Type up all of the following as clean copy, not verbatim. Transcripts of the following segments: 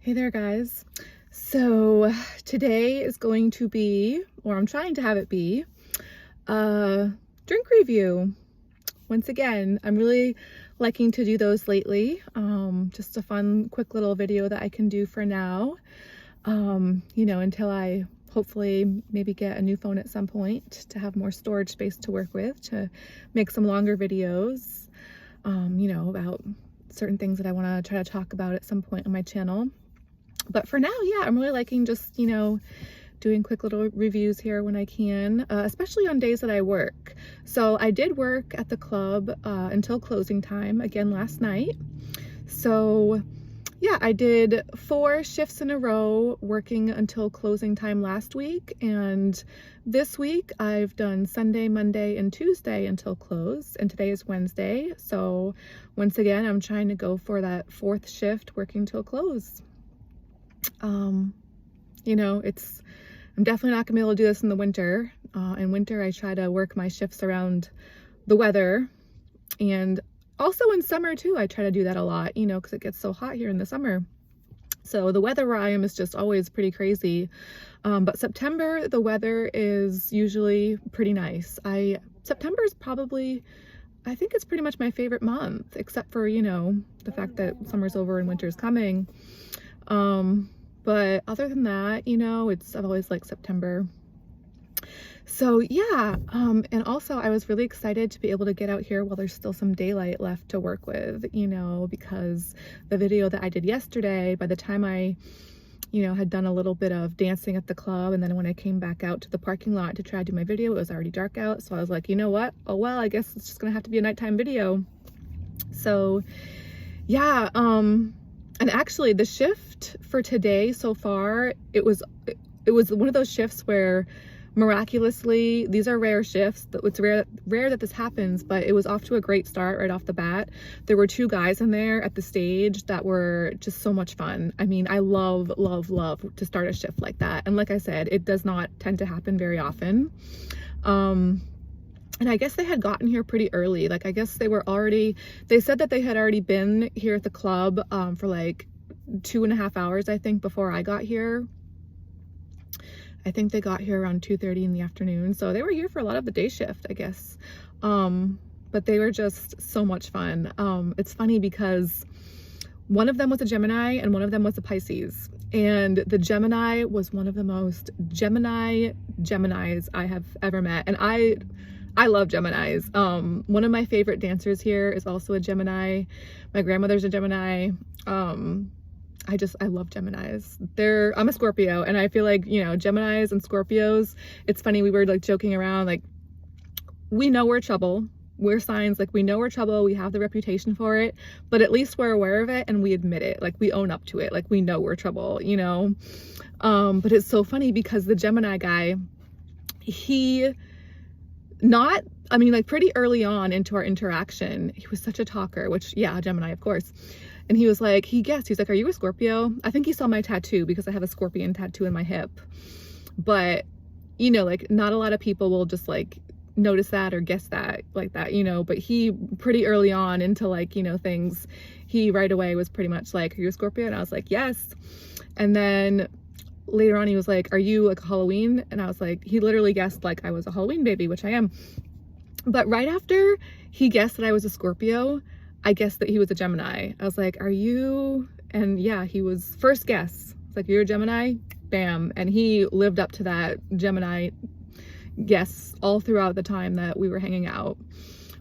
Hey there, guys. So today is going to be, or I'm trying to have it be, a drink review. Once again, I'm really liking to do those lately. Just a fun, quick little video that I can do for now, until I hopefully maybe get a new phone at some point to have more storage space to work with, to make some longer videos, about certain things that I want to try to talk about at some point on my channel. But for now, yeah, I'm really liking just, doing quick little reviews here when I can, especially on days that I work. So I did work at the club until closing time again last night. So yeah, I did 4 shifts in a row working until closing time last week. And this week I've done Sunday, Monday, and Tuesday until close. And today is Wednesday. So once again, I'm trying to go for that 4th shift working till close. I'm definitely not gonna be able to do this in the winter. In winter, I try to work my shifts around the weather, and also in summer too, I try to do that a lot, because it gets so hot here in the summer. So the weather where I am is just always pretty crazy. But September, the weather is usually pretty nice. September is probably, I think it's pretty much my favorite month, except for, the fact that summer's over and winter's coming. But other than that, I've always liked September. So yeah, and also I was really excited to be able to get out here while there's still some daylight left to work with, because the video that I did yesterday, by the time I, had done a little bit of dancing at the club, and then when I came back out to the parking lot to try to do my video, it was already dark out. So I was like, you know what? Oh, well, I guess it's just gonna have to be a nighttime video. So yeah, and actually the shift for today so far, it was one of those shifts where miraculously, these are rare shifts, it's rare that this happens, but it was off to a great start right off the bat. There were 2 guys in there at the stage that were just so much fun. I mean, I love to start a shift like that. And like I said, it does not tend to happen very often. And I guess they had gotten here pretty early. Like, I guess they said that they had already been here at the club for like 2.5 hours, I think, before I got here. I think they got here around 2:30 in the afternoon. So they were here for a lot of the day shift, I guess. But they were just so much fun. It's funny because one of them was a Gemini and one of them was a Pisces. And the Gemini was one of the most Geminis I have ever met. And I love Geminis. One of my favorite dancers here is also a Gemini. My grandmother's a Gemini. I love Geminis. I'm a Scorpio, and I feel like, Geminis and Scorpios, it's funny, we were like joking around, like, we know we're trouble. We're signs, like, we know we're trouble, we have the reputation for it, but at least we're aware of it and we admit it, like, we own up to it, like, we know we're trouble, But it's so funny because the Gemini guy, pretty early on into our interaction, he was such a talker, which, yeah, Gemini, of course. And he was like, he's like, are you a Scorpio? I think he saw my tattoo because I have a scorpion tattoo in my hip. But, not a lot of people will just like notice that or guess that like that, but he pretty early on into like, things, he right away was pretty much like, are you a Scorpio? And I was like, yes. And then later on he was like, are you like a Halloween? And I was like, he literally guessed like I was a Halloween baby, which I am. But right after he guessed that I was a Scorpio, I guessed that he was a Gemini. I was like, are you? And yeah, he was first guess. It's like, you're a Gemini? Bam. And he lived up to that Gemini guess all throughout the time that we were hanging out,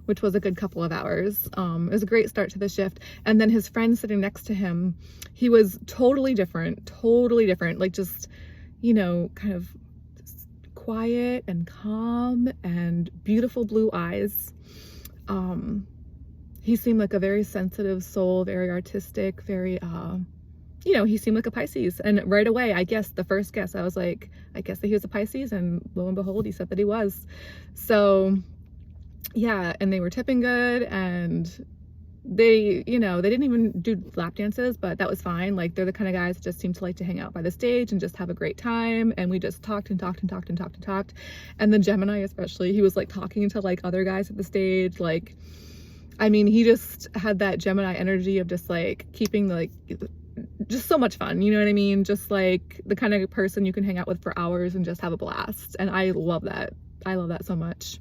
which was a good couple of hours. It was a great start to the shift. And then his friend sitting next to him, he was totally different, like just, kind of quiet and calm and beautiful blue eyes. He seemed like a very sensitive soul, very artistic, very, he seemed like a Pisces. And right away, I guess the first guess, I was like, I guess that he was a Pisces, and lo and behold, he said that he was. So yeah, and they were tipping good, and they, they didn't even do lap dances, but that was fine. Like, they're the kind of guys that just seem to like to hang out by the stage and just have a great time. And we just talked. And the Gemini especially, he was like talking to like other guys at the stage. Like, I mean, he just had that Gemini energy of just like keeping like just so much fun, you know what I mean? Just like the kind of person you can hang out with for hours and just have a blast. And I love that. I love that so much.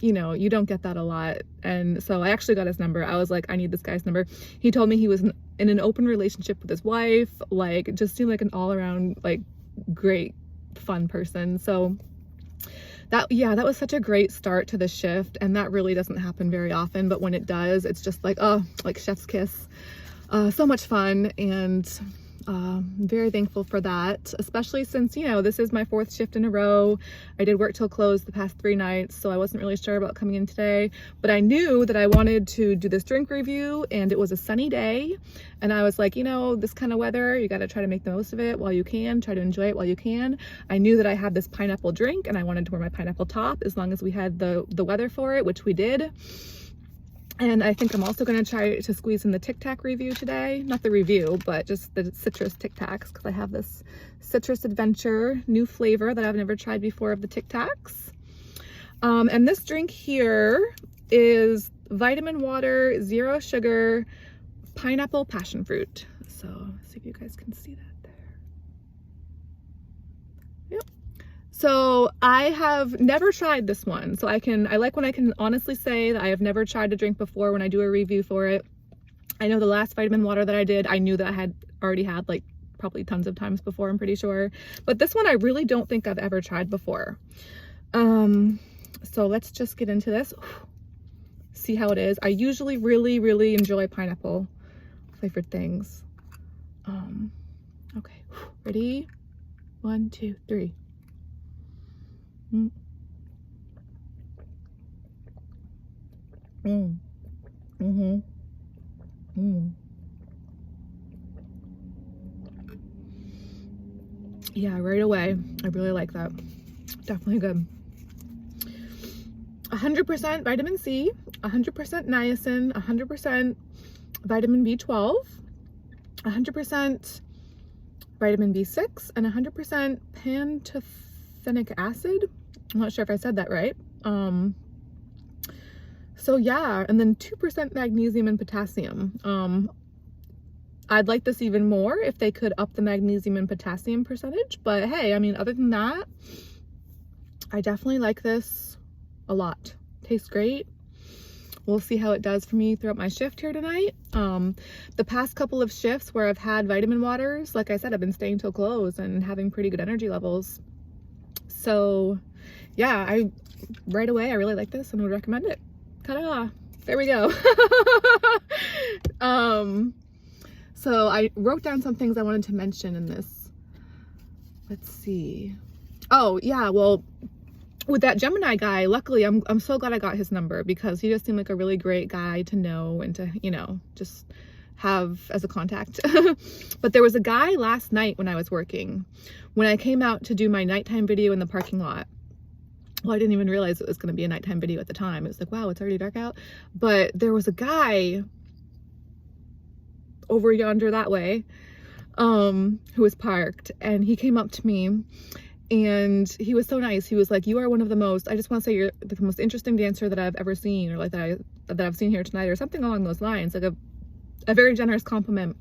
You know, you don't get that a lot. And so I actually got his number. I was like, I need this guy's number. He told me he was in an open relationship with his wife, like just seemed like an all around like great fun person. So that was such a great start to the shift, and that really doesn't happen very often, but when it does, it's just like, oh, like chef's kiss. So much fun, and very thankful for that, especially since, you know, this is my 4th shift in a row. I did work till close the past 3 nights, so I wasn't really sure about coming in today, but I knew that I wanted to do this drink review, and it was a sunny day, and I was like, you know, this kind of weather, you got to try to make the most of it while you can, try to enjoy it while you can. I knew that I had this pineapple drink, and I wanted to wear my pineapple top as long as we had the weather for it, which we did. And I think I'm also going to try to squeeze in the Tic Tac review today. Not the review, but just the citrus Tic Tacs, because I have this citrus adventure new flavor that I've never tried before of the Tic Tacs. And this drink here is vitamin water, 0 sugar, pineapple passion fruit. So see if you guys can see that there. Yep. So I have never tried this one. So I like when I can honestly say that I have never tried a drink before when I do a review for it. I know the last vitamin water that I did, I knew that I had already had like probably tons of times before, I'm pretty sure. But this one I really don't think I've ever tried before. So let's just get into this. See how it is. I usually really enjoy pineapple flavored things. Okay, ready? 1, 2, 3. Yeah, right away. I really like that. Definitely good. 100% vitamin C, 100% niacin, 100% vitamin B12, 100% vitamin B6, and 100% pantothenic acid. I'm not sure if I said that right. So yeah, and then 2% magnesium and potassium. I'd like this even more if they could up the magnesium and potassium percentage, but hey, I mean, other than that, I definitely like this a lot. Tastes great. We'll see how it does for me throughout my shift here tonight. The past couple of shifts where I've had vitamin waters, like I said, I've been staying till close and having pretty good energy levels. So yeah, right away, I really like this and would recommend it. Ta-da! There we go. So I wrote down some things I wanted to mention in this. Let's see. Oh yeah, well, with that Gemini guy, luckily I'm so glad I got his number, because he just seemed like a really great guy to know and to, you know, just have as a contact. But there was a guy last night when I was working, when I came out to do my nighttime video in the parking lot. Well, I didn't even realize it was going to be a nighttime video at the time. It was like, wow, it's already dark out. But there was a guy over yonder that way, who was parked, and he came up to me and he was so nice. He was like, you are one of the most, I just want to say you're the most interesting dancer that I've ever seen, or like that I've seen here tonight, or something along those lines, like a very generous compliment.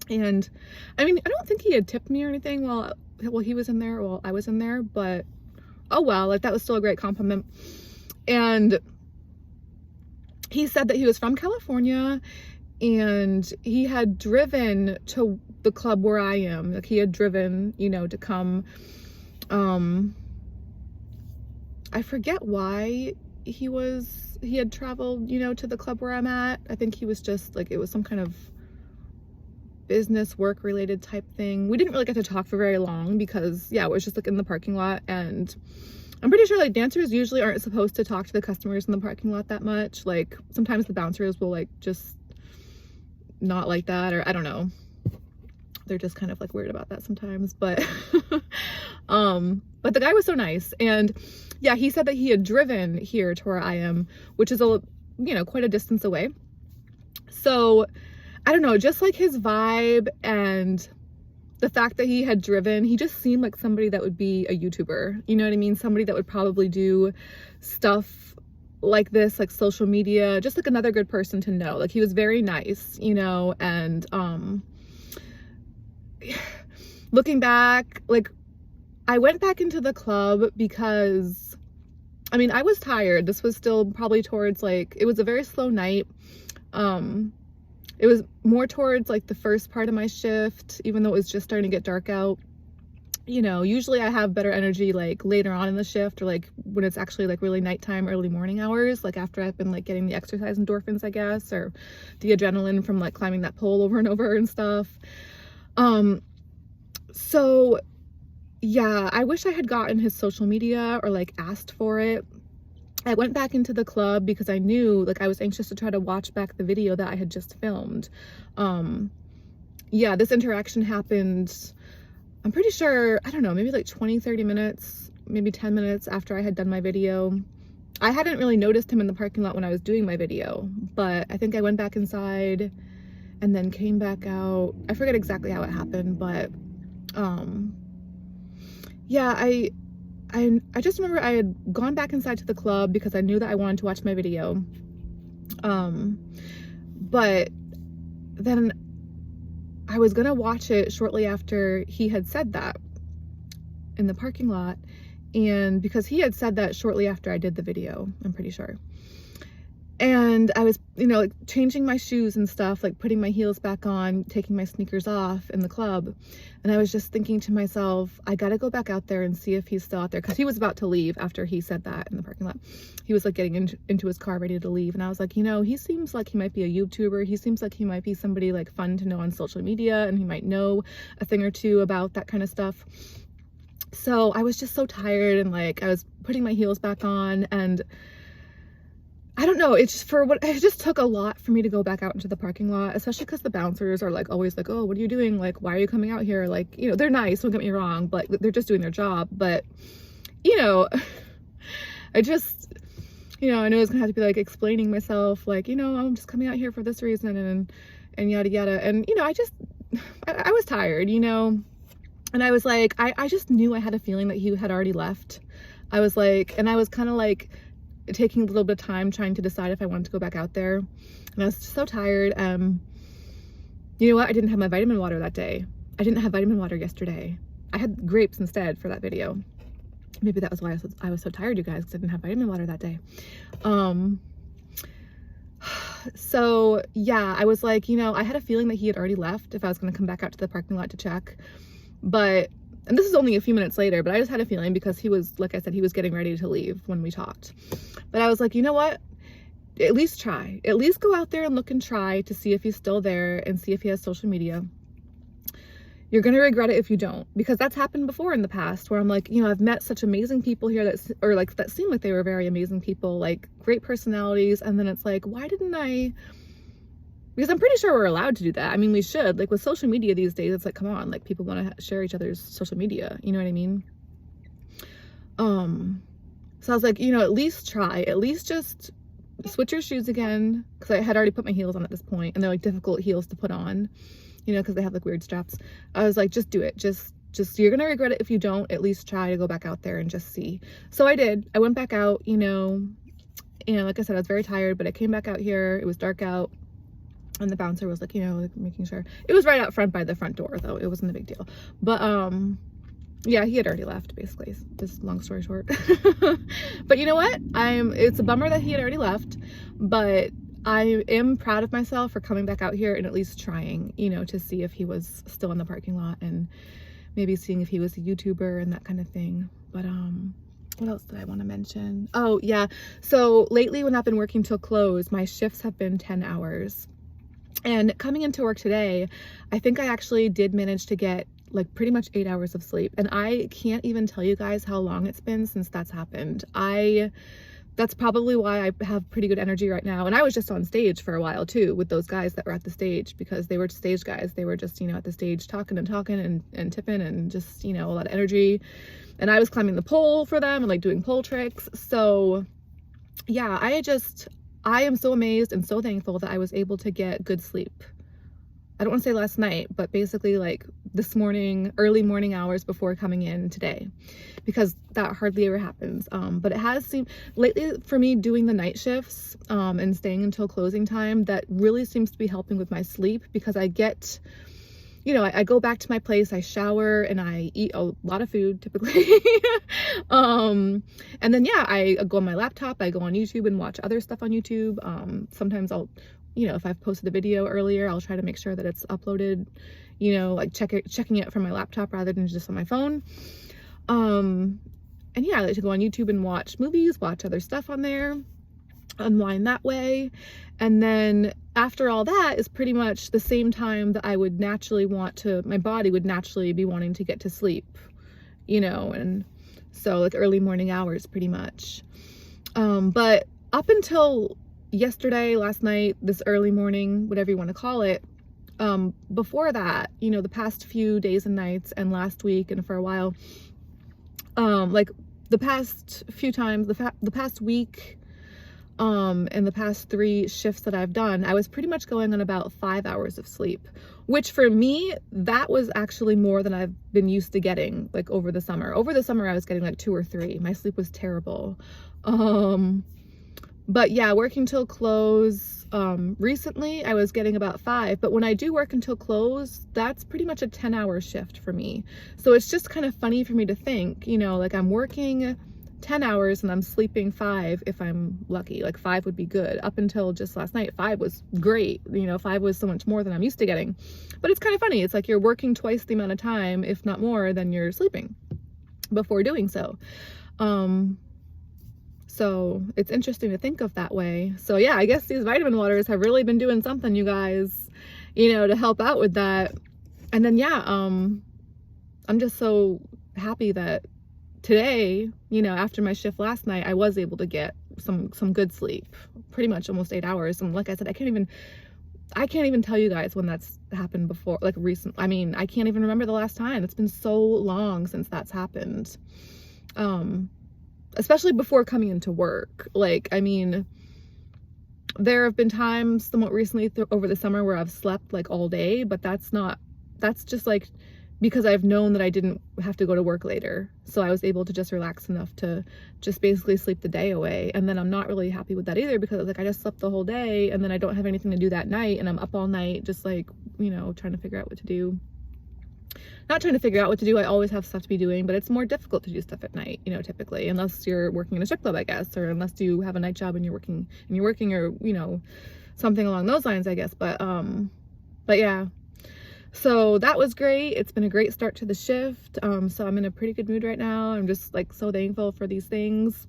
And I mean, I don't think he had tipped me or anything while he was in there, while I was in there, but oh well, like that was still a great compliment. And he said that he was from California and he had driven to the club where I am. Like he had driven, you know, to come. I forget why he had traveled, you know, to the club where I'm at. I think he was just like, it was some kind of business work related type thing. We didn't really get to talk for very long because yeah, it was just like in the parking lot, and I'm pretty sure like dancers usually aren't supposed to talk to the customers in the parking lot that much. Like sometimes the bouncers will like just not like that, or I don't know. They're just kind of like weird about that sometimes, but but the guy was so nice. And yeah, he said that he had driven here to where I am, which is quite a distance away. So I don't know, just like his vibe and the fact that he had driven, he just seemed like somebody that would be a YouTuber. You know what I mean? Somebody that would probably do stuff like this, like social media, just like another good person to know. Like he was very nice, you know, and looking back, like I went back into the club because I mean, I was tired. This was still probably towards like, it was a very slow night. It was more towards like the first part of my shift, even though it was just starting to get dark out. You know, usually I have better energy like later on in the shift, or like when it's actually like really nighttime, early morning hours, like after I've been like getting the exercise endorphins, I guess, or the adrenaline from like climbing that pole over and over and stuff. So yeah, I wish I had gotten his social media or like asked for it. I went back into the club because I knew, like, I was anxious to try to watch back the video that I had just filmed. Yeah, this interaction happened, I'm pretty sure, I don't know, maybe like 20-30 minutes, maybe 10 minutes after I had done my video. I hadn't really noticed him in the parking lot when I was doing my video, but I think I went back inside and then came back out. I forget exactly how it happened, but yeah, I just remember I had gone back inside to the club because I knew that I wanted to watch my video. But then I was gonna watch it shortly after he had said that in the parking lot. And because he had said that shortly after I did the video, I'm pretty sure. And I was, you know, like changing my shoes and stuff, like putting my heels back on, taking my sneakers off in the club. And I was just thinking to myself, I gotta go back out there and see if he's still out there. Cause he was about to leave after he said that in the parking lot. He was like getting into his car ready to leave. And I was like, you know, he seems like he might be a YouTuber. He seems like he might be somebody like fun to know on social media, and he might know a thing or two about that kind of stuff. So I was just so tired, and like I was putting my heels back on, and I don't know, it just took a lot for me to go back out into the parking lot, especially because the bouncers are like always like, oh, what are you doing? Like, why are you coming out here? Like, you know, they're nice, don't get me wrong, but they're just doing their job. But, you know, I just, you know, I know I was gonna have to be like explaining myself, like, you know, I'm just coming out here for this reason and yada yada. And, you know, I was tired, you know, and I was like, I just knew I had a feeling that he had already left. I was like, and I was kind of like taking a little bit of time trying to decide if I wanted to go back out there, and I was just so tired. You know what, I didn't have my vitamin water that day. I didn't have vitamin water yesterday. I had grapes instead for that video. Maybe that was why I was so tired, you guys, because I didn't have vitamin water that day. So yeah, I was like, you know, I had a feeling that he had already left if I was going to come back out to the parking lot to check. But, and this is only a few minutes later, but I just had a feeling because he was, like I said, he was getting ready to leave when we talked. But I was like, you know what? At least try. At least go out there and look and try to see if he's still there and see if he has social media. You're going to regret it if you don't, because that's happened before in the past where I'm like, you know, I've met such amazing people here that seemed like they were very amazing people, like great personalities. And then it's like, why didn't I? Because I'm pretty sure we're allowed to do that. I mean, we should. Like with social media these days, it's like, come on, like people want to share each other's social media. You know what I mean? So I was like, you know, at least try. At least just switch your shoes again. Because I had already put my heels on at this point, and they're like difficult heels to put on, you know, because they have like weird straps. I was like, just do it. Just you're going to regret it if you don't. At least try to go back out there and just see. So I did. I went back out, you know, and like I said, I was very tired, but I came back out here. It was dark out. And the bouncer was like, you know, like making sure. It was right out front by the front door, though. It wasn't a big deal. But, yeah, he had already left, basically. Just long story short. But you know what? It's a bummer that he had already left. But I am proud of myself for coming back out here and at least trying, you know, to see if he was still in the parking lot and maybe seeing if he was a YouTuber and that kind of thing. But, what else did I want to mention? Oh, yeah. So lately when I've been working till close, my shifts have been 10 hours. And coming into work today, I think I actually did manage to get like pretty much 8 hours of sleep. And I can't even tell you guys how long it's been since that's happened. That's probably why I have pretty good energy right now. And I was just on stage for a while too with those guys that were at the stage, because they were stage guys. They were just, you know, at the stage talking and tipping and just, you know, a lot of energy. And I was climbing the pole for them and like doing pole tricks. So yeah, I am so amazed and so thankful that I was able to get good sleep I don't want to say last night, but basically like this morning, early morning hours before coming in today, because that hardly ever happens. But it has seemed lately for me doing the night shifts and staying until closing time, that really seems to be helping with my sleep, because I get, you know, I go back to my place, I shower, and I eat a lot of food typically. And then, yeah, I go on my laptop, I go on YouTube and watch other stuff on YouTube. Sometimes I'll, you know, if I've posted a video earlier, I'll try to make sure that it's uploaded, you know, like checking it from my laptop rather than just on my phone. And yeah, I like to go on YouTube and watch movies, watch other stuff on there, unwind that way. And then after all that is pretty much the same time that I would naturally my body would naturally be wanting to get to sleep, you know, and so like early morning hours pretty much. But up until yesterday, last night, this early morning, whatever you want to call it, before that, you know, the past few days and nights and last week and for a while, like the past few times, the past week, and the past 3 shifts that I've done, I was pretty much going on about 5 hours of sleep, which for me, that was actually more than I've been used to getting, like over the summer. Over the summer, I was getting like 2 or 3. My sleep was terrible. But yeah, working till close, recently I was getting about 5, but when I do work until close, that's pretty much a 10-hour shift for me. So it's just kind of funny for me to think, you know, like I'm working 10 hours and I'm sleeping 5 if I'm lucky. Like 5 would be good. Up until just last night, 5 was great. You know, 5 was so much more than I'm used to getting. But it's kind of funny. It's like you're working twice the amount of time, if not more, than you're sleeping before doing so. So it's interesting to think of that way. So yeah, I guess these vitamin waters have really been doing something, you guys, you know, to help out with that. And then yeah, I'm just so happy that today, you know, after my shift last night, I was able to get some good sleep, pretty much almost 8 hours. And like I said, I can't even tell you guys when that's happened before, like recent. I mean, I can't even remember the last time. It's been so long since that's happened. Especially before coming into work. Like, I mean, there have been times somewhat recently over the summer where I've slept like all day, but that's just like because I've known that I didn't have to go to work later. So I was able to just relax enough to just basically sleep the day away. And then I'm not really happy with that either, because like I just slept the whole day and then I don't have anything to do that night and I'm up all night just like, you know, trying to figure out what to do. Not trying to figure out what to do. I always have stuff to be doing, but it's more difficult to do stuff at night, you know, typically, unless you're working in a strip club, I guess, or unless you have a night job and you're working, or, you know, something along those lines, I guess. But yeah, so that was great. It's been a great start to the shift. So I'm in a pretty good mood right now. I'm just like so thankful for these things.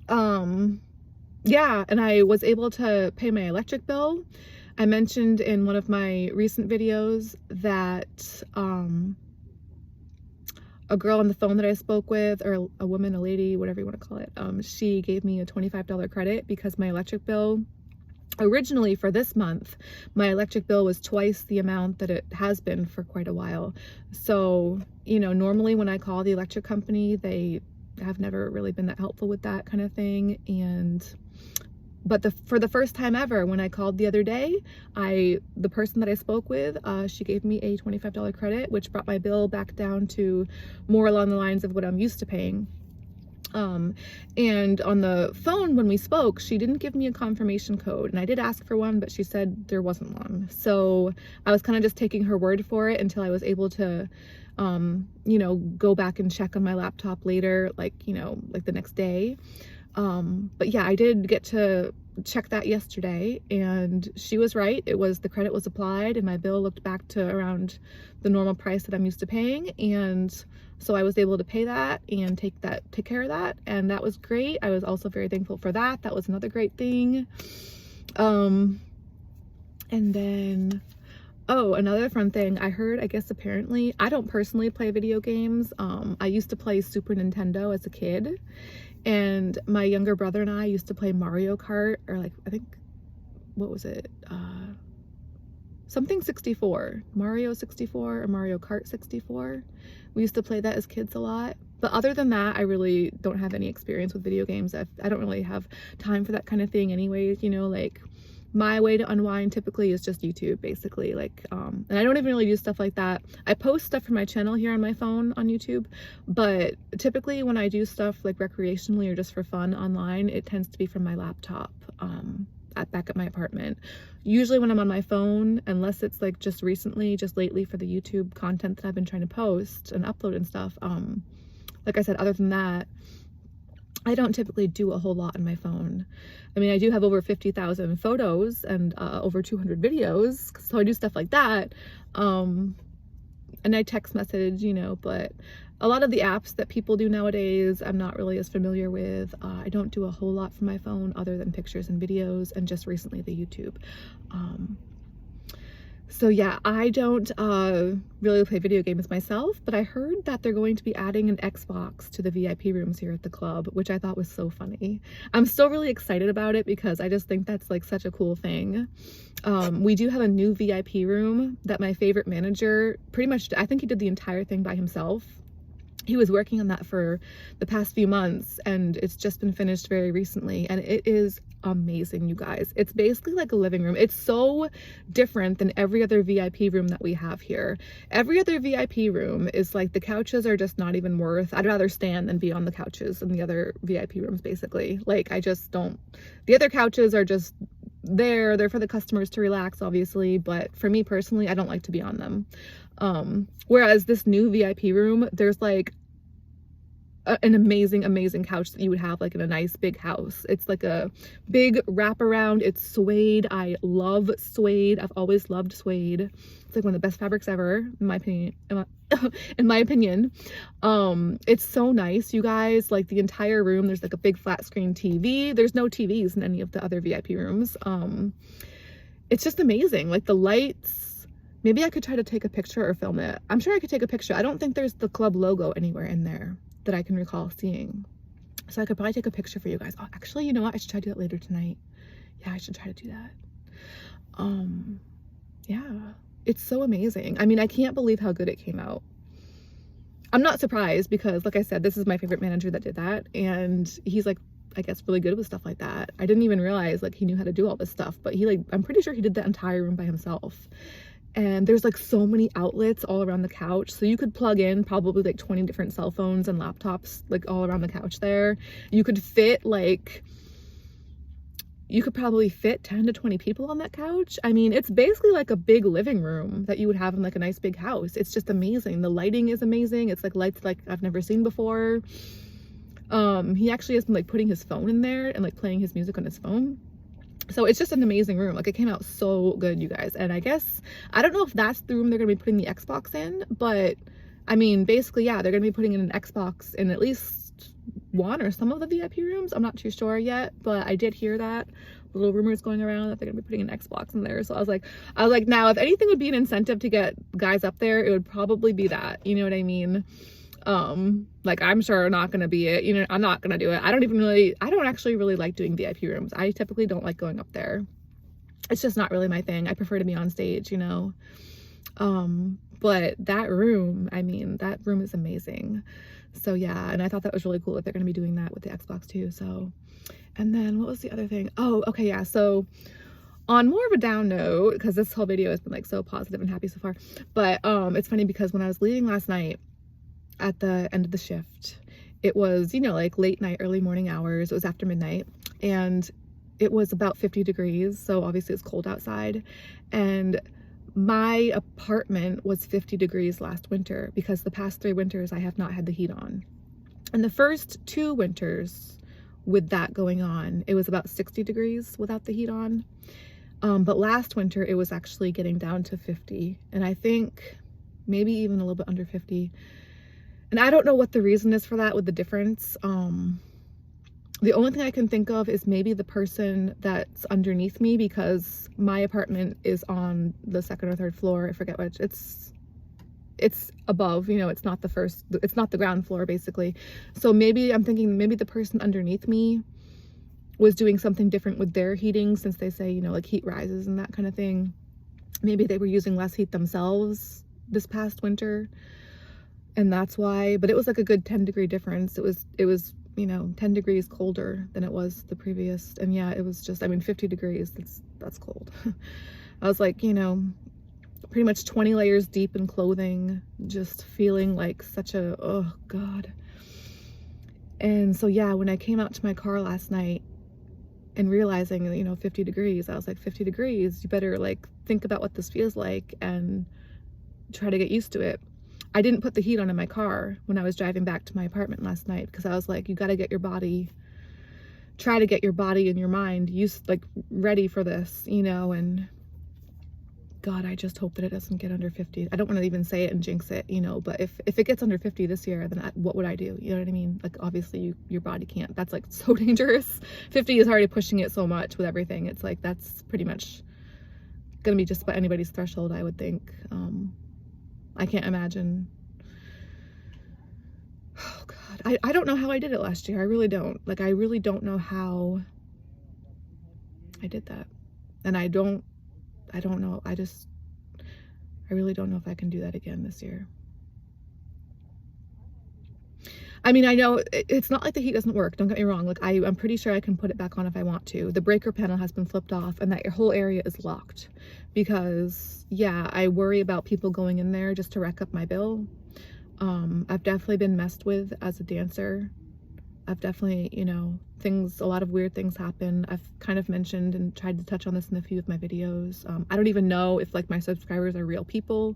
Yeah, and I was able to pay my electric bill. I mentioned in one of my recent videos that a girl on the phone that I spoke with, or a woman, a lady, whatever you want to call it, she gave me a $25 credit because my electric bill, originally for this month, my electric bill was twice the amount that it has been for quite a while. So, you know, normally when I call the electric company, they have never really been that helpful with that kind of thing. But for the first time ever, when I called the other day, the person that I spoke with, she gave me a $25 credit, which brought my bill back down to more along the lines of what I'm used to paying. And on the phone when we spoke, she didn't give me a confirmation code, and I did ask for one, but she said there wasn't one. So I was kind of just taking her word for it until I was able to, you know, go back and check on my laptop later, like, you know, like the next day. But yeah, I did get to check that yesterday, and she was right. The credit was applied and my bill looked back to around the normal price that I'm used to paying. And so I was able to pay that and take care of that. And that was great. I was also very thankful for that. That was another great thing. And then, oh, another fun thing I heard, I guess apparently, I don't personally play video games. I used to play Super Nintendo as a kid. And my younger brother and I used to play Mario Kart, or like, I think, what was it? Something 64, Mario 64 or Mario Kart 64. We used to play that as kids a lot. But other than that, I really don't have any experience with video games. I don't really have time for that kind of thing anyways, you know, like my way to unwind typically is just YouTube, basically. Like, and I don't even really do stuff like that. I post stuff from my channel here on my phone on YouTube, but typically when I do stuff like recreationally or just for fun online, it tends to be from my laptop, back at my apartment. Usually when I'm on my phone, unless it's like just lately for the YouTube content that I've been trying to post and upload and stuff. Like I said, other than that, I don't typically do a whole lot on my phone. I mean, I do have over 50,000 photos and over 200 videos, so I do stuff like that. And I text message, you know, but a lot of the apps that people do nowadays, I'm not really as familiar with. I don't do a whole lot from my phone other than pictures and videos, and just recently the YouTube. So yeah, I don't really play video games myself, but I heard that they're going to be adding an Xbox to the VIP rooms here at the club, which I thought was so funny. I'm still really excited about it because I just think that's like such a cool thing. We do have a new VIP room that my favorite manager pretty much, I think he did the entire thing by himself. He was working on that for the past few months, and it's just been finished very recently, and it is amazing, you guys. It's basically like a living room. It's so different than every other VIP room that we have here. Every other VIP room is like, the couches are just not even worth, I'd rather stand than be on the couches in the other VIP rooms, basically. Like, I just don't, the other couches are just they're for the customers to relax, obviously, but for me personally, I don't like to be on them. Whereas this new VIP room, there's like an amazing couch that you would have like in a nice big house. It's like a big wraparound. It's suede. I love suede. I've always loved suede. It's like one of the best fabrics ever, in my opinion. In my opinion. It's so nice, you guys. Like, the entire room, there's like a big flat screen TV. There's no TVs in any of the other VIP rooms. It's just amazing. Like, the lights, maybe I could try to take a picture or film it. I'm sure I could take a picture. I don't think there's the club logo anywhere in there that I can recall seeing. So I could probably take a picture for you guys. Oh, actually, you know what? I should try to do that later tonight. Yeah, I should try to do that. Yeah, it's so amazing. I mean, I can't believe how good it came out. I'm not surprised because, like I said, this is my favorite manager that did that, and he's like, I guess, really good with stuff like that. I didn't even realize like he knew how to do all this stuff, but he, like, I'm pretty sure he did that entire room by himself. And there's like so many outlets all around the couch, so you could plug in probably like 20 different cell phones and laptops like all around the couch there. You could fit like, you could probably fit 10 to 20 people on that couch. I mean, it's basically like a big living room that you would have in like a nice big house. It's just amazing. The lighting is amazing. It's like lights like I've never seen before. He actually has been like putting his phone in there and like playing his music on his phone. So it's just an amazing room. Like, it came out so good, you guys. And I guess, I don't know if that's the room they're gonna be putting the Xbox in, but I mean, basically, yeah, they're gonna be putting in an Xbox in at least one or some of the VIP rooms. I'm not too sure yet, but I did hear that little rumors going around that they're gonna be putting an Xbox in there. So I was like, now if anything would be an incentive to get guys up there, it would probably be that, you know what I mean? Like, I'm sure not gonna be it, you know, I'm not gonna do it. I don't actually really like doing VIP rooms. I typically don't like going up there. It's just not really my thing. I prefer to be on stage, you know. But that room, I mean, that room is amazing. So yeah, and I thought that was really cool that they're gonna be doing that with the Xbox too. So, and then what was the other thing? Oh, okay, yeah, so on more of a down note, because this whole video has been like so positive and happy so far, but it's funny because when I was leaving last night at the end of the shift, it was, you know, like late night, early morning hours. It was after midnight, and it was about 50 degrees, so obviously it's cold outside. And my apartment was 50 degrees last winter because the past 3 winters I have not had the heat on. And the first 2 winters with that going on, it was about 60 degrees without the heat on. But last winter it was actually getting down to 50, and I think maybe even a little bit under 50. And I don't know what the reason is for that with the difference. The only thing I can think of is maybe the person that's underneath me, because my apartment is on the 2nd or 3rd floor. I forget which. It's above, you know, it's not the ground floor, basically. So maybe I'm thinking maybe the person underneath me was doing something different with their heating, since they say, you know, like heat rises and that kind of thing. Maybe they were using less heat themselves this past winter, and that's why. But it was like a good 10-degree difference. It was 10 degrees colder than it was the previous. And yeah, it was just, 50 degrees. That's cold. I was like, pretty much 20 layers deep in clothing, just feeling like such a, oh God. And so, yeah, when I came out to my car last night and realizing, 50 degrees, I was like, 50 degrees, you better like think about what this feels like and try to get used to it. I didn't put the heat on in my car when I was driving back to my apartment last night because I was like, you got to get your body, try to get your body and your mind ready for this, and God, I just hope that it doesn't get under 50. I don't want to even say it and jinx it, but if it gets under 50 this year, then what would I do? You know what I mean? Like, obviously your body can't. That's like so dangerous. 50 is already pushing it so much with everything. It's like, that's pretty much going to be just about anybody's threshold, I would think. I can't imagine. Oh God, I don't know how I did it last year. I really don't. Like, I really don't know how I did that. And I don't know. I really don't know if I can do that again this year. I know it's not like the heat doesn't work. Don't get me wrong. Like, I'm pretty sure I can put it back on if I want to. The breaker panel has been flipped off and that your whole area is locked because, yeah, I worry about people going in there just to rack up my bill. I've definitely been messed with as a dancer. I've definitely, a lot of weird things happen. I've kind of mentioned and tried to touch on this in a few of my videos. I don't even know if like my subscribers are real people.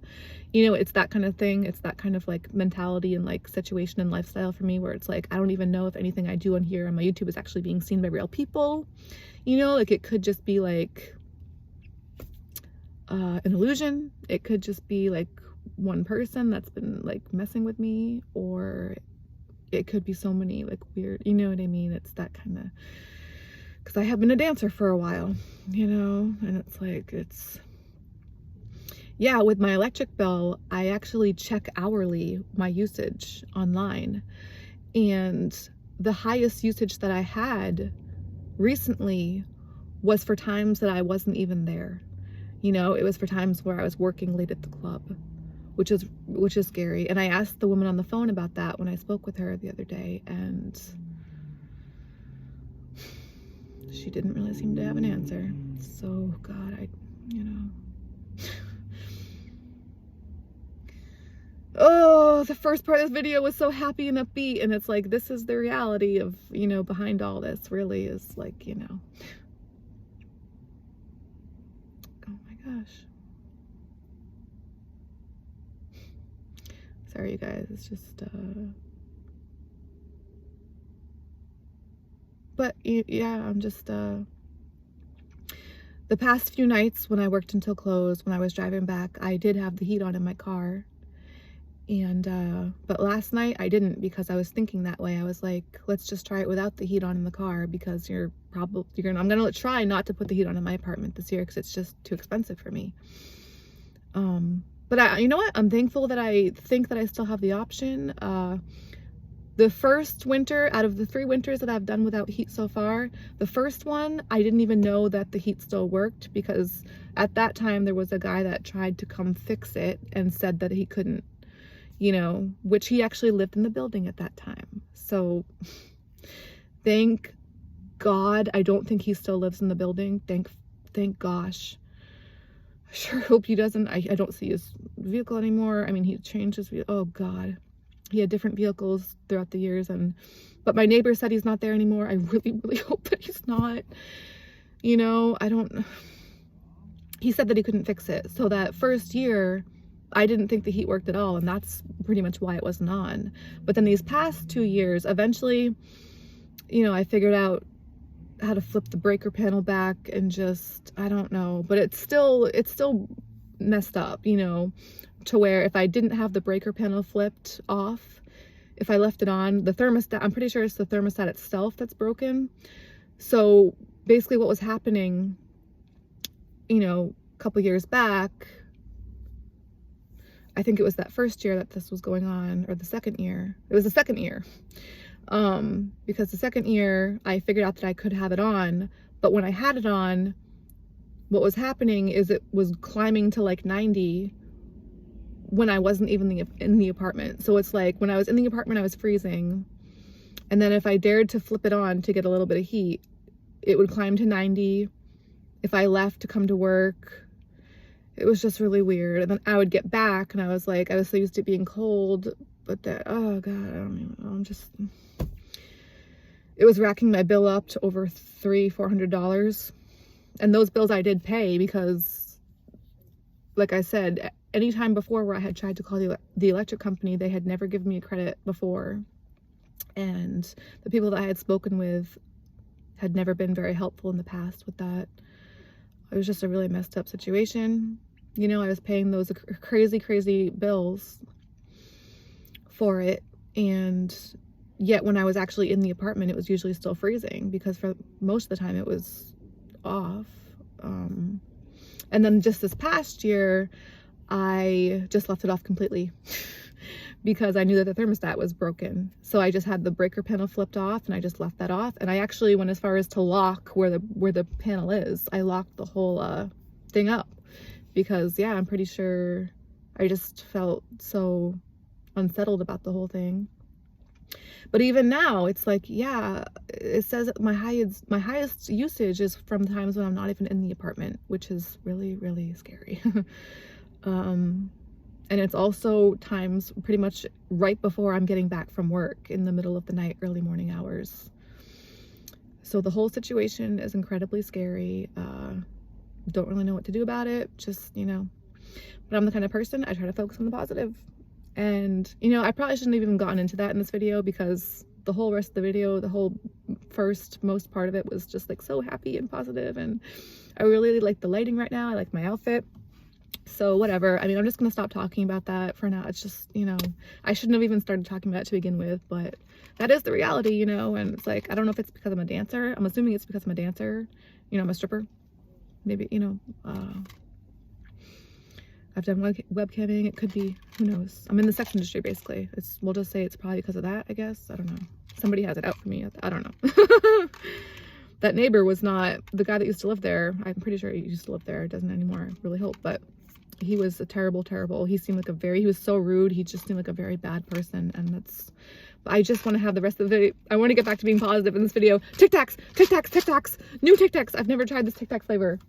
It's that kind of thing. It's that kind of like mentality and like situation and lifestyle for me where it's like, I don't even know if anything I do on here on my YouTube is actually being seen by real people. Like it could just be like an illusion. It could just be like one person that's been like messing with me, or it could be so many like weird, you know what I mean? It's that kind of, because I have been a dancer for a while, and it's like, yeah, with my electric bill, I actually check hourly my usage online, and the highest usage that I had recently was for times that I wasn't even there. It was for times where I was working late at the club, which is scary. And I asked the woman on the phone about that when I spoke with her the other day, and she didn't really seem to have an answer. So God, oh, the first part of this video was so happy and upbeat, and it's like, this is the reality of, behind all this really is like, oh my gosh. Sorry, you guys, it's just, but yeah, I'm just, the past few nights when I worked until close, when I was driving back, I did have the heat on in my car, and, but last night I didn't, because I was thinking that way. I was like, let's just try it without the heat on in the car, because I'm gonna try not to put the heat on in my apartment this year, because it's just too expensive for me. But you know what? I'm thankful that I think that I still have the option. The first winter, out of the 3 winters that I've done without heat so far, the first one, I didn't even know that the heat still worked, because at that time there was a guy that tried to come fix it and said that he couldn't, which he actually lived in the building at that time. So thank God, I don't think he still lives in the building. Thank gosh. I sure hope he doesn't. I don't see his vehicle anymore. He changed his vehicle. Oh God. He had different vehicles throughout the years, but my neighbor said he's not there anymore. I really, really hope that he's not. He said that he couldn't fix it. So that first year, I didn't think the heat worked at all, and that's pretty much why it wasn't on. But then these past 2 years, eventually, I figured out how to flip the breaker panel back, and just, I don't know, but it's still messed up, to where if I didn't have the breaker panel flipped off, if I left it on, the thermostat, I'm pretty sure it's the thermostat itself that's broken. So basically what was happening, a couple years back, I think it was that first year that this was going on, or the second year. It was the second year. Because the second year I figured out that I could have it on, but when I had it on, what was happening is it was climbing to like 90 when I wasn't even in the apartment. So it's like when I was in the apartment, I was freezing, And then if I dared to flip it on to get a little bit of heat, it would climb to 90. If I left to come to work, it was just really weird. And then I would get back and I was like, I was so used to being cold, but that, oh God, I don't even know. It was racking my bill up to over $400. And those bills I did pay because, like I said, any time before where I had tried to call the electric company, they had never given me a credit before. And the people that I had spoken with had never been very helpful in the past with that. It was just a really messed up situation. You know, I was paying those crazy bills for it. And yet when I was actually in the apartment, it was usually still freezing because for most of the time it was off. And then just this past year, I just left it off completely because I knew that the thermostat was broken. So I just had the breaker panel flipped off and I just left that off. And I actually went as far as to lock where the panel is. I locked the whole thing up because, yeah, I'm pretty sure I just felt so unsettled about the whole thing. But even now, it's like, yeah, it says that my highest usage is from times when I'm not even in the apartment, which is really, really scary. And it's also times pretty much right before I'm getting back from work in the middle of the night, early morning hours. So the whole situation is incredibly scary. Don't really know what to do about it. Just, you know, but I'm the kind of person, I try to focus on the positive. And, you know, I probably shouldn't have even gotten into that in this video because the whole rest of the video, the whole most part of it was just like so happy and positive. And I really like the lighting right now. I like my outfit. So whatever. I mean, I'm just going to stop talking about that for now. It's just, you know, I shouldn't have even started talking about it to begin with, but that is the reality, you know, and it's like, I don't know if it's because I'm a dancer. I'm assuming it's because I'm a dancer. You know, I'm a stripper. Maybe, you know, I've done webcamming. It could be, who knows? I'm in the sex industry, basically. We'll just say it's probably because of that, I guess. I don't know. Somebody has it out for me. I don't know. That neighbor was not the guy that used to live there. I'm pretty sure he used to live there. It doesn't anymore. I really hope. But he was a terrible. He seemed like he was so rude. He just seemed like a very bad person. And I just want to have the rest of the video. I want to get back to being positive in this video. Tic Tacs, Tic Tacs, Tic Tacs, new Tic Tacs. I've never tried this Tic Tac flavor.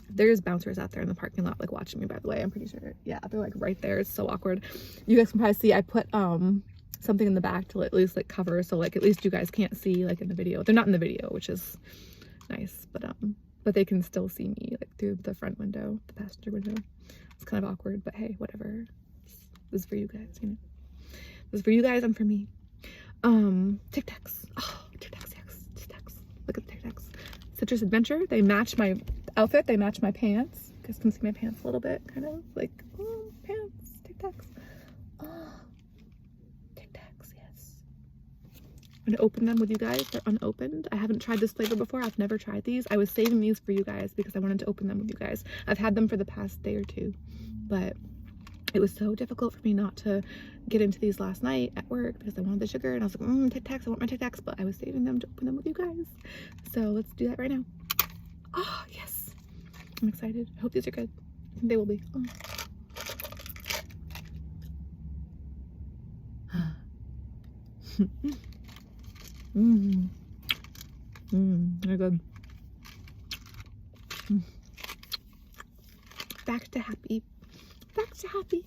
There's bouncers out there in the parking lot, like watching me, by the way. I'm pretty sure. Yeah, they're like right there. It's so awkward. You guys can probably see I put something in the back to at least like cover, so like at least you guys can't see like in the video. They're not in the video, which is nice, but they can still see me like through the front window, the passenger window. It's kind of awkward, but hey, whatever. This is for you guys, you know. This is for you guys and for me. Tic Tacs. Oh, Tic Tacs, yes. Tic Tacs. Look at the Tic Tacs. Citrus Adventure. They match my outfit. They match my pants. You guys can see my pants a little bit, kind of like, oh, pants. Tic Tacs. Oh, Tic Tacs, yes. I'm gonna open them with you guys. They're unopened. I haven't tried this flavor before. I've never tried these. I was saving these for you guys because I wanted to open them with you guys. I've had them for the past day or two, but it was so difficult for me not to get into these last night at work because I wanted the sugar and I was like, Tic Tacs, I want my Tic Tacs, but I was saving them to open them with you guys. So let's do that right now. Oh, yes. I'm excited. I hope these are good. I think they will be. Oh. They're good. Back to happy. Back to happy.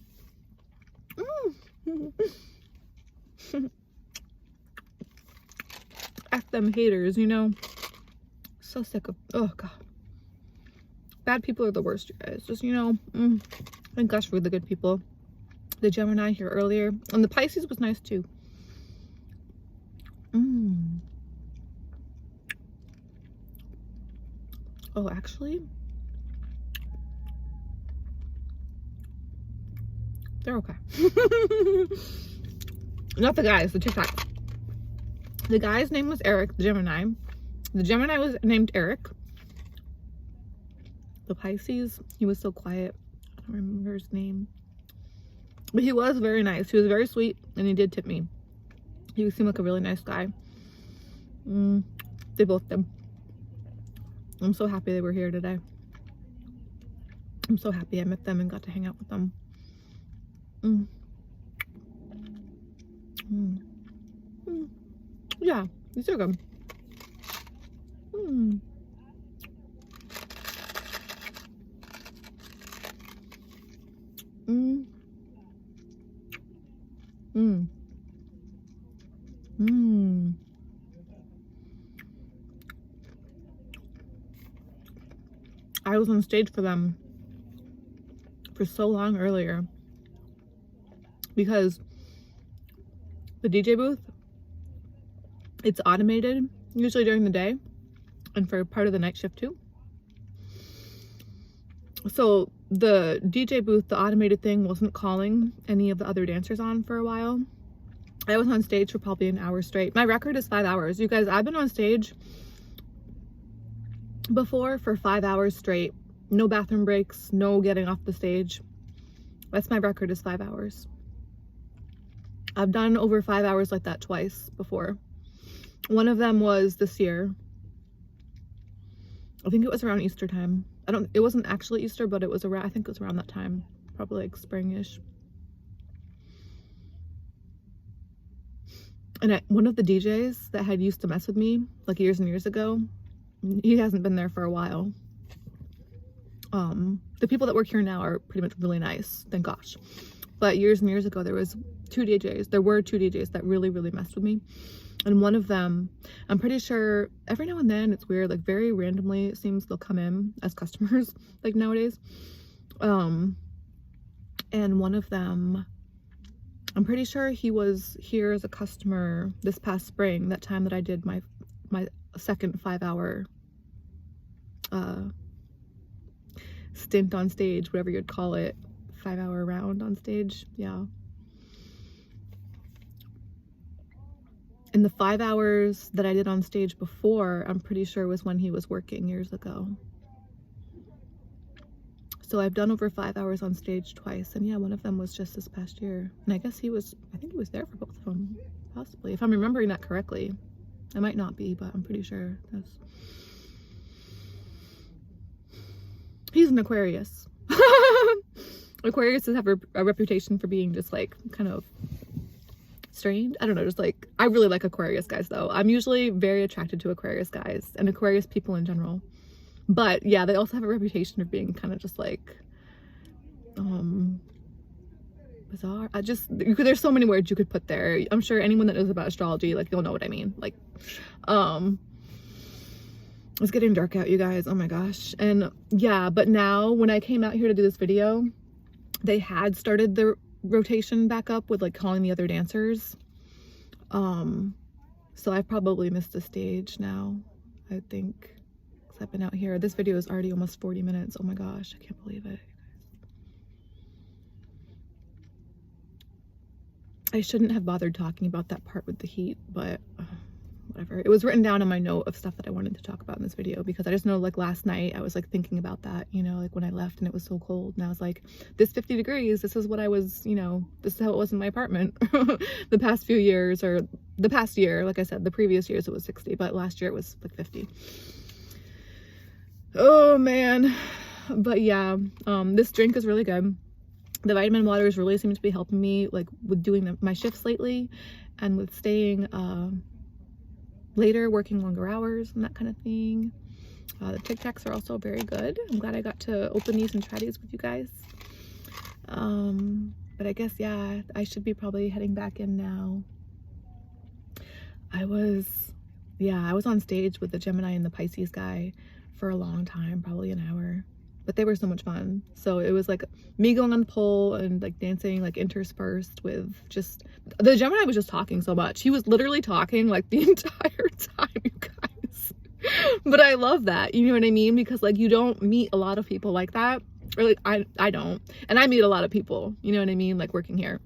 F them haters, you know. So sick of, oh God. Bad people are the worst, you guys. Just, you know, thank gosh for the good people. The Gemini here earlier. And the Pisces was nice too. Oh, actually, they're okay. Not the guys, the Tic Tac. The guy's name was Eric, the Gemini. The Gemini was named Eric. The Pisces, he was so quiet. I don't remember his name. But he was very nice. He was very sweet, and he did tip me. He seemed like a really nice guy. They both did. I'm so happy they were here today. I'm so happy I met them and got to hang out with them. Yeah, these are good. Mm. Mm. Mm. Mm. I was on stage for them for so long earlier because the DJ booth, it's automated usually during the day and for part of the night shift too. So the DJ booth, the automated thing, wasn't calling any of the other dancers on for a while. I was on stage for probably an hour straight. My record is 5 hours. You guys, I've been on stage before for 5 hours straight. No bathroom breaks, no getting off the stage. That's my record, is 5 hours. I've done over 5 hours like that twice before. One of them was this year. I think it was around Easter time. It wasn't actually Easter, but it was around, I think it was around that time, probably like spring-ish. And one of the DJs that had used to mess with me like years and years ago, he hasn't been there for a while. The people that work here now are pretty much really nice, thank gosh. But years and years ago, there were two DJs that really, really messed with me. And one of them, I'm pretty sure every now and then, it's weird, like very randomly, it seems they'll come in as customers, like nowadays. And one of them, I'm pretty sure he was here as a customer this past spring, that time that I did my second 5 hour stint on stage, whatever you'd call it, 5 hour round on stage. Yeah. And the 5 hours that I did on stage before, I'm pretty sure was when he was working years ago. So I've done over 5 hours on stage twice. And yeah, one of them was just this past year. And I guess I think he was there for both of them, possibly. If I'm remembering that correctly. I might not be, but I'm pretty sure he's an Aquarius. Aquariuses have a reputation for being just like kind of strange. I don't know, just like, I really like Aquarius guys though. I'm usually very attracted to Aquarius guys and Aquarius people in general. But yeah, they also have a reputation of being kind of just like bizarre. There's so many words you could put there. I'm sure anyone that knows about astrology, like, you'll know what I mean. Like, it's getting dark out, you guys. Oh my gosh. And yeah, but now when I came out here to do this video, they had started the rotation back up with like calling the other dancers. So I've probably missed a stage now, I think, because I've been out here. This video is already almost 40 minutes. Oh my gosh, I can't believe it. I shouldn't have bothered talking about that part with the heat, but whatever. It was written down in my note of stuff that I wanted to talk about in this video, because I just know, like, last night I was like thinking about that, you know, like when I left and it was so cold, and I was like, this 50 degrees, this is what I was, you know, this is how it was in my apartment the past few years, or the past year. Like I said, the previous years it was 60, but last year it was like 50. Oh man. But yeah, this drink is really good. The vitamin waters really seem to be helping me, like, with doing my shifts lately, and with staying later, working longer hours and that kind of thing. The Tic Tacs are also very good. I'm glad I got to open these and try these with you guys. But I guess, yeah, I should be probably heading back in now. I was on stage with the Gemini and the Pisces guy for a long time, probably an hour. But they were so much fun. So it was like me going on the pole and like dancing, like interspersed with just, the Gemini was just talking so much. He was literally talking like the entire time, you guys. But I love that, you know what I mean? Because like, you don't meet a lot of people like that, or like I don't. And I meet a lot of people, you know what I mean? Like working here.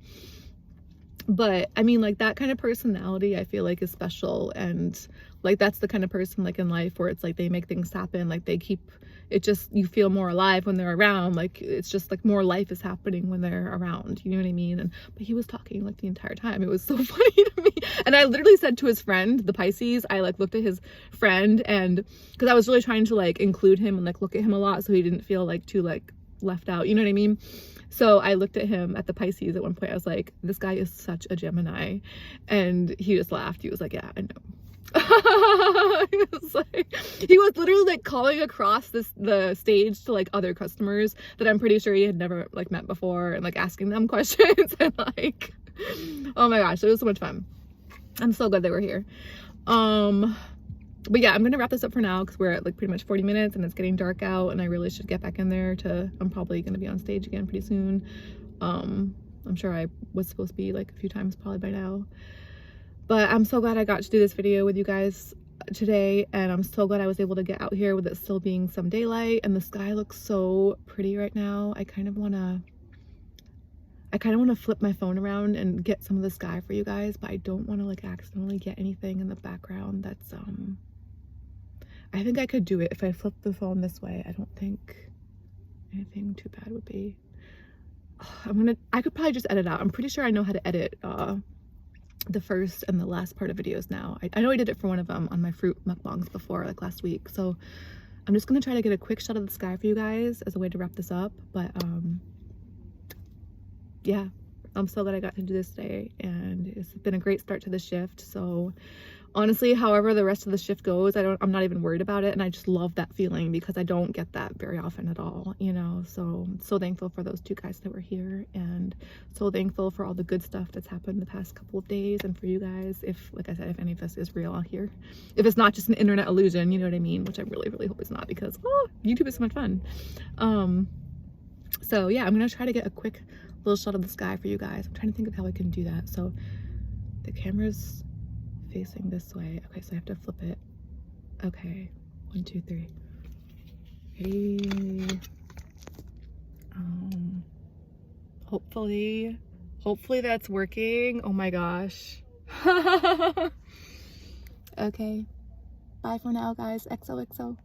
But I mean, like, that kind of personality I feel like is special, and like that's the kind of person like in life where it's like they make things happen, like they keep it, just, you feel more alive when they're around. Like, it's just like more life is happening when they're around, you know what I mean? But he was talking like the entire time. It was so funny to me. And I literally said to his friend, the Pisces, I like looked at his friend, and because I was really trying to like include him and like look at him a lot so he didn't feel like too like left out, you know what I mean? So I looked at him at the Pisces at one point. I was like, this guy is such a Gemini. And he just laughed. He was like, yeah, I know. He was literally like calling across the stage to like other customers that I'm pretty sure he had never like met before, and like asking them questions and like, oh my gosh, it was so much fun. I'm so glad they were here. But yeah, I'm gonna wrap this up for now because we're at like pretty much 40 minutes and it's getting dark out, and I really should get back in there I'm probably gonna be on stage again pretty soon. I'm sure I was supposed to be like a few times probably by now. But I'm so glad I got to do this video with you guys today, and I'm so glad I was able to get out here with it still being some daylight, and the sky looks so pretty right now. I kind of want to flip my phone around and get some of the sky for you guys, but I don't want to like accidentally get anything in the background that's I think I could do it if I flip the phone this way. I don't think anything too bad would be. I could probably just edit out. I'm pretty sure I know how to edit the first and the last part of videos now. I know I did it for one of them on my fruit mukbangs before, like last week. So I'm just gonna try to get a quick shot of the sky for you guys as a way to wrap this up. But yeah, I'm so glad I got to do this today, and it's been a great start to the shift. So honestly, however the rest of the shift goes, I'm not even worried about it, and I just love that feeling because I don't get that very often at all, you know. So I'm so thankful for those two guys that were here, and so thankful for all the good stuff that's happened the past couple of days, and for you guys, if like I said, if any of this is real out here, if it's not just an internet illusion, you know what I mean, which I really hope it's not, because YouTube is so much fun. So yeah, I'm gonna try to get a quick little shot of the sky for you guys. I'm trying to think of how I can do that. So the camera's facing this way. Okay, so I have to flip it. Okay, 1, 2, 3. Ready? Hopefully that's working. Oh my gosh. Okay, bye for now, guys. XOXO.